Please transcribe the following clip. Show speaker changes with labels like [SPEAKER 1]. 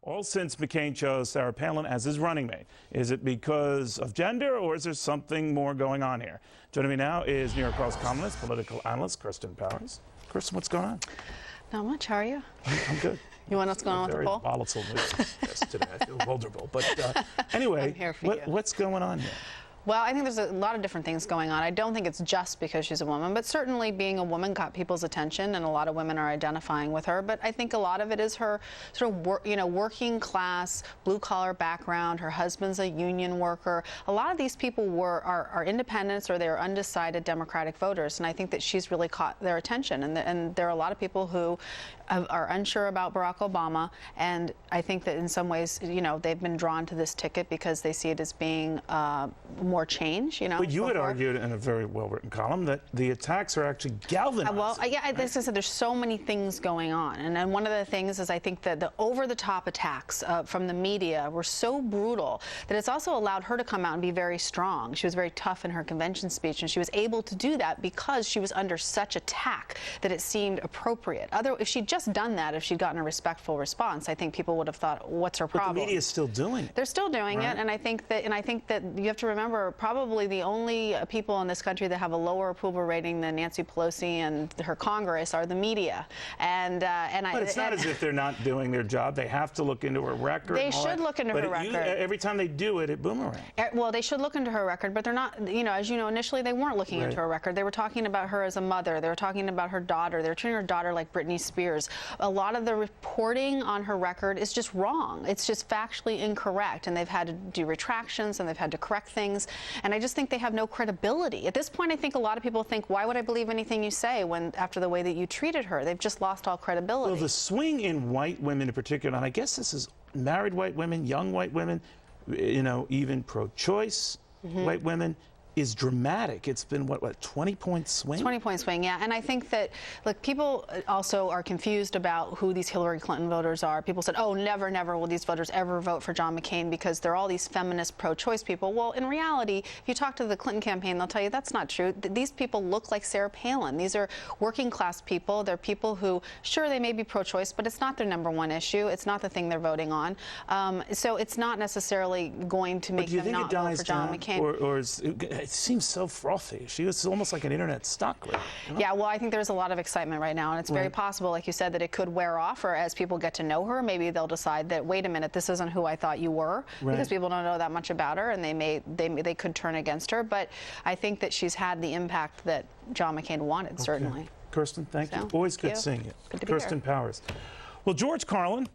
[SPEAKER 1] All since McCain chose Sarah Palin as his running mate. Is it because of gender, or is there something more going on here? Joining me now is New York Post columnist, political analyst Kirsten Powers. Kirsten, what's going on?
[SPEAKER 2] Not much. How are you?
[SPEAKER 1] I'm good.
[SPEAKER 2] You want what's going on with the poll?
[SPEAKER 1] Very volatile news today. I feel vulnerable. But anyway,
[SPEAKER 2] I'm here for you.
[SPEAKER 1] What's going on here?
[SPEAKER 2] Well, I think there's a lot of different things going on. I don't think it's just because she's a woman, but certainly being a woman got people's attention, and a lot of women are identifying with her. But I think a lot of it is her sort of working class, blue collar background. Her husband's a union worker. A lot of these people are independents, or they're undecided Democratic voters, and I think that she's really caught their attention. And there are a lot of people who are unsure about Barack Obama, and I think that in some ways, they've been drawn to this ticket because they see it as being more change,
[SPEAKER 1] But you had argued in a very well-written column that the attacks are actually galvanizing.
[SPEAKER 2] Well, yeah, as I said, there's so many things going on, and then one of the things is I think that the over-the-top attacks from the media were so brutal that it's also allowed her to come out and be very strong. She was very tough in her convention speech, and she was able to do that because she was under such attack that it seemed appropriate. If she'd just done that, if she'd gotten a respectful response, I think people would have thought, "What's her problem?"
[SPEAKER 1] But the media is still doing it.
[SPEAKER 2] They're still doing it, and I think that you have to remember, probably the only people in this country that have a lower approval rating than Nancy Pelosi and her Congress are the media. But
[SPEAKER 1] it's not as if they're not doing their job. They have to look into her record.
[SPEAKER 2] They should look into her record.
[SPEAKER 1] Every time they do it, it boomerangs.
[SPEAKER 2] Well, they should look into her record, but they're not. As you know, initially they weren't looking into her record. They were talking about her as a mother. They were talking about her daughter. They were treating her daughter like Britney Spears. A lot of the reporting on her record is just wrong. It's just factually incorrect, and they've had to do retractions, and they've had to correct things. And I just think they have no credibility. At this point, I think a lot of people think, why would I believe anything you say after the way that you treated her? They've just lost all credibility.
[SPEAKER 1] Well, the swing in white women in particular, and I guess this is married white women, young white women, even pro-choice white women, is dramatic. It's been, what 20-point swing?
[SPEAKER 2] 20-point swing, yeah. And I think that, look, people also are confused about who these Hillary Clinton voters are. People said, oh, never will these voters ever vote for John McCain because they're all these feminist pro-choice people. Well, in reality, if you talk to the Clinton campaign, they'll tell you that's not true. These people look like Sarah Palin. These are working class people. They're people who, sure, they may be pro-choice, but it's not their #1 issue. It's not the thing they're voting on. So it's not necessarily going to make them not vote for John McCain.
[SPEAKER 1] Or it seems so frothy. She was almost like an internet stock lady.
[SPEAKER 2] Yeah, well, I think there's a lot of excitement right now, and it's very possible, like you said, that it could wear off, or as people get to know her, maybe they'll decide that, wait a minute, this isn't who I thought you were, because people don't know that much about her, and they could turn against her. But I think that she's had the impact that John McCain wanted, certainly.
[SPEAKER 1] Kirsten, thank you. Always good seeing you.
[SPEAKER 2] Good to be
[SPEAKER 1] Kirsten
[SPEAKER 2] here.
[SPEAKER 1] Powers. Well, George Carlin